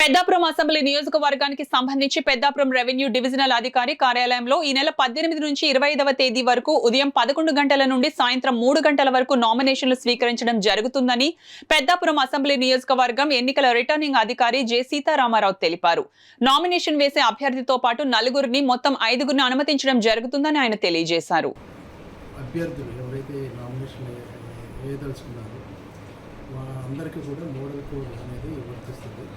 Peddapuram assembly నియోజకవర్గానికి సంబంధించి Peddapuram revenue divisional అధికారి కార్యాలయంలో ఈ నెల 18 నుంచి 25వ తేదీ వరకు ఉదయం 11 గంటల నుండి సాయంత్రం 3 గంటల వరకు నామినేషన్లు స్వీకరించడం జరుగుతుందని పెద్దాపురం అసెంబ్లీ నియోజకవర్గం ఎన్నికల రిటర్నింగ్ అధికారి జె సీతారామారావు తెలిపారు. నామినేషన్ వేసే అభ్యర్థితో పాటు నలుగురిని మొత్తం 5గురిని అనుమతించడం జరుగుతుందని ఆయన తెలియజేశారు. అభ్యర్థులు ఎవరైతే నామినేషన్ వేయదలుచుకున్నారో అందరికీ కూడా మోడల్ కోడ్ అనేది వర్తిస్తుంది.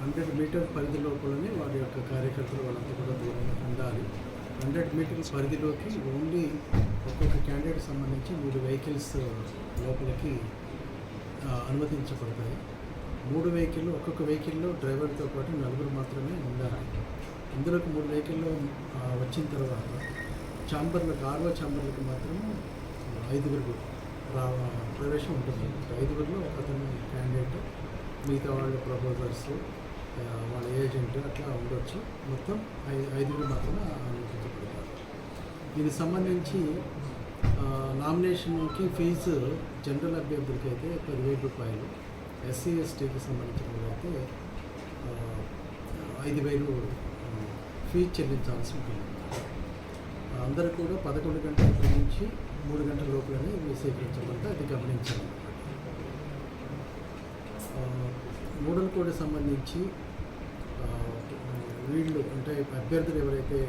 100 మీటర్ పరిధి లోపలనే వారి యొక్క కార్యకర్తలు వాళ్ళంతా కూడా దూరంగా ఉండాలి. 100 మీటర్స్ పరిధిలోకి ఓన్లీ ఒక్కొక్క క్యాండిడేట్ సంబంధించి 3 వెహికల్స్ లోపలికి అనుమతించబడతాయి. 3 వెహికల్లో ఒక్కొక్క వెహికల్లో డ్రైవర్తో పాటు 4 మాత్రమే ఉండాలి. ఇందులోకి 3 వెహికల్లో వచ్చిన తర్వాత ఛాంబర్లకు ఆర్ఓ ఛాంబర్లకు మాత్రం 5గురు ప్రవేశం ఉంటుంది. 5గురిలో ఒకతను క్యాండిడేట్, మిగతా వాళ్ళు ప్రపోజర్స్, వాళ్ళ ఏజెంట్ అట్లా ఉండొచ్చు. మొత్తం 5గురు మాత్రమే అనుమతించబడతారు. దీనికి సంబంధించి నామినేషన్కి ఫీజు జనరల్ అభ్యర్థులకి అయితే 10,000 రూపాయలు, ఎస్సీ ఎస్టీకి సంబంధించిన అయితే 5,000 ఫీజు చెల్లించాల్సి ఉంటుంది. అందరూ కూడా 11 గంటల నుంచి 3 గంటల లోపలనే స్వీకరించబడితే అది గమనించాలి. మోడల్ కోడ్ సంబంధించి వీళ్ళు అంటే అభ్యర్థులు ఎవరైతే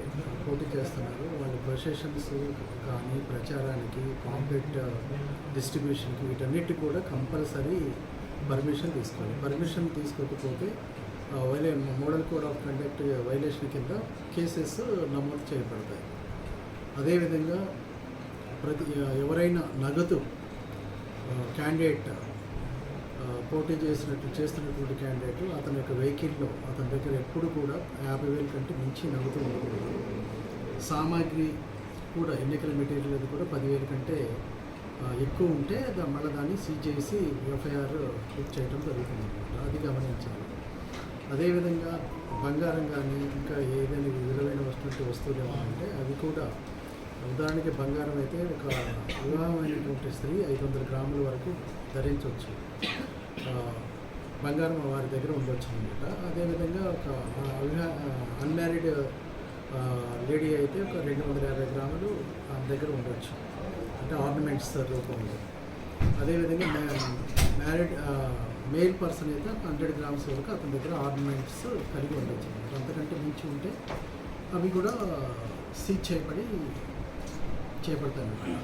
పోటీ చేస్తున్నారో వాళ్ళ ప్రొసెషన్స్ కానీ ప్రచారానికి, కాంప్లెట్ డిస్ట్రిబ్యూషన్కి వీటన్నిటి కూడా కంపల్సరీ పర్మిషన్ తీసుకోవాలి. పర్మిషన్ తీసుకోకపోతే model code of conduct violation కింద కేసెస్ నమోదు చేయబడతాయి. అదేవిధంగా ఎవరైనా నగదు క్యాండిడేట్ పోటీ చేస్తున్నటువంటి క్యాండిడేట్ అతని యొక్క వెహికల్లో అతని దగ్గర ఎప్పుడు కూడా 50,000 కంటే మించి నగదు ఉండకూడదు. సామాగ్రి కూడా ఎన్నికల మెటీరియల్ అది కూడా 10,000 కంటే ఎక్కువ ఉంటే మళ్ళీ దాన్ని సీజ్ చేసి ఎఫ్ఐఆర్ బుక్ చేయడం జరుగుతుంది అన్నమాట. అది గమనించాలి. అదేవిధంగా బంగారం కానీ ఇంకా ఏదైనా విలువైన వస్తువులు ఏమంటే అవి కూడా, ఉదాహరణకి బంగారం అయితే ఒక వివాహమైనటువంటి స్త్రీ 500 గ్రాముల వరకు ధరించవచ్చు. బంగారం వారి దగ్గర ఉండొచ్చు అనమాట. అదేవిధంగా ఒక అన్మ్యారీడ్ లేడీ అయితే ఒక 250 గ్రాములు ఆమె దగ్గర ఉండొచ్చు, అంటే ఆర్నమెంట్స్ రూపంలో. అదేవిధంగా మ్యారీడ్ మేల్ పర్సన్ అయితే 100 గ్రామ్స్ వరకు అతని దగ్గర ఆర్నమెంట్స్ కలిగి ఉండొచ్చు. అంతకంటే మించి ఉంటే అవి కూడా సీజ్ చేయబడతాయి.